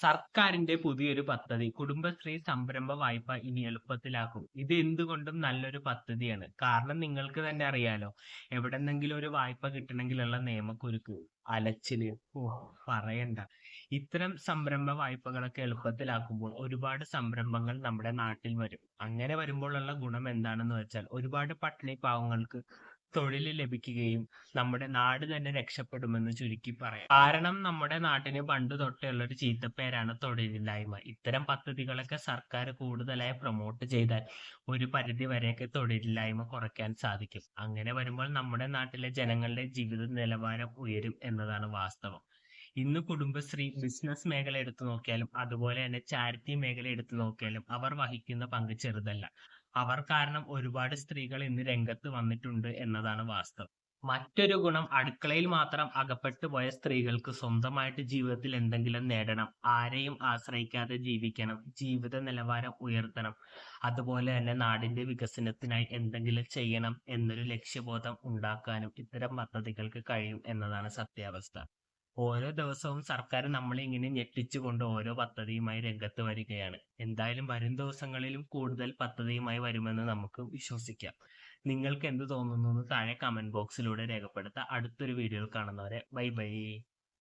സർക്കാരിന്റെ പുതിയൊരു പദ്ധതി കുടുംബശ്രീ സംരംഭ വായ്പ ഇനി എളുപ്പത്തിലാക്കും. ഇത് എന്തുകൊണ്ടും നല്ലൊരു പദ്ധതിയാണ്. കാരണം നിങ്ങൾക്ക് തന്നെ അറിയാലോ, എവിടെന്നെങ്കിലും ഒരു വായ്പ കിട്ടണമെങ്കിലുള്ള നിയമക്കുരുക്ക്, അലച്ചില്, പറയണ്ട. ഇത്തരം സംരംഭ വായ്പകളൊക്കെ എളുപ്പത്തിലാക്കുമ്പോൾ ഒരുപാട് സംരംഭങ്ങൾ നമ്മുടെ നാട്ടിൽ വരും. അങ്ങനെ വരുമ്പോഴുള്ള ഗുണം എന്താണെന്ന് വെച്ചാൽ ഒരുപാട് പട്ടിണി പാവങ്ങൾക്ക് തൊഴിൽ ലഭിക്കുകയും നമ്മുടെ നാട് തന്നെ രക്ഷപ്പെടുമെന്ന് ചുരുക്കി പറയാം. കാരണം നമ്മുടെ നാട്ടിന് പണ്ട് തൊട്ടേ ഉള്ള ഒരു ചീത്തപ്പേരാണ് തൊഴിലില്ലായ്മ. ഇത്തരം പദ്ധതികളൊക്കെ സർക്കാർ കൂടുതലായി പ്രൊമോട്ട് ചെയ്താൽ ഒരു പരിധി വരെയൊക്കെ തൊഴിലില്ലായ്മ കുറയ്ക്കാൻ സാധിക്കും. അങ്ങനെ വരുമ്പോൾ നമ്മുടെ നാട്ടിലെ ജനങ്ങളുടെ ജീവിത നിലവാരം ഉയരും എന്നതാണ് വാസ്തവം. ഇന്ന് കുടുംബശ്രീ ബിസിനസ് മേഖല എടുത്തു നോക്കിയാലും അതുപോലെ തന്നെ ചാരിറ്റി മേഖല എടുത്തു നോക്കിയാലും അവർ വഹിക്കുന്ന പങ്ക് ചെറുതല്ല. അവർ കാരണം ഒരുപാട് സ്ത്രീകൾ ഇന്ന് രംഗത്ത് വന്നിട്ടുണ്ട് എന്നതാണ് വാസ്തവം. മറ്റൊരു ഗുണം, അടുക്കളയിൽ മാത്രം അകപ്പെട്ടു പോയ സ്ത്രീകൾക്ക് സ്വന്തമായിട്ട് ജീവിതത്തിൽ എന്തെങ്കിലും നേടണം, ആരെയും ആശ്രയിക്കാതെ ജീവിക്കണം, ജീവിത നിലവാരം ഉയർത്തണം, അതുപോലെ തന്നെ നാടിന്റെ വികസനത്തിനായി എന്തെങ്കിലും ചെയ്യണം എന്നൊരു ലക്ഷ്യബോധം ഉണ്ടാക്കാനും ഇത്തരം പദ്ധതികൾക്ക് കഴിയും എന്നതാണ് സത്യാവസ്ഥ. ഓരോ ദിവസവും സർക്കാർ നമ്മളെ ഇങ്ങനെ ഞെട്ടിച്ചുകൊണ്ട് ഓരോ പദ്ധതിയുമായി രംഗത്ത് വരികയാണ്. എന്തായാലും വരും ദിവസങ്ങളിലും കൂടുതൽ പദ്ധതിയുമായി വരുമെന്ന് നമുക്ക് വിശ്വസിക്കാം. നിങ്ങൾക്ക് എന്ത് തോന്നുന്നു എന്ന് താഴെ കമന്റ് ബോക്സിലൂടെ രേഖപ്പെടുത്താം. അടുത്തൊരു വീഡിയോയിൽ കാണുന്നവരെ ബൈ ബൈ.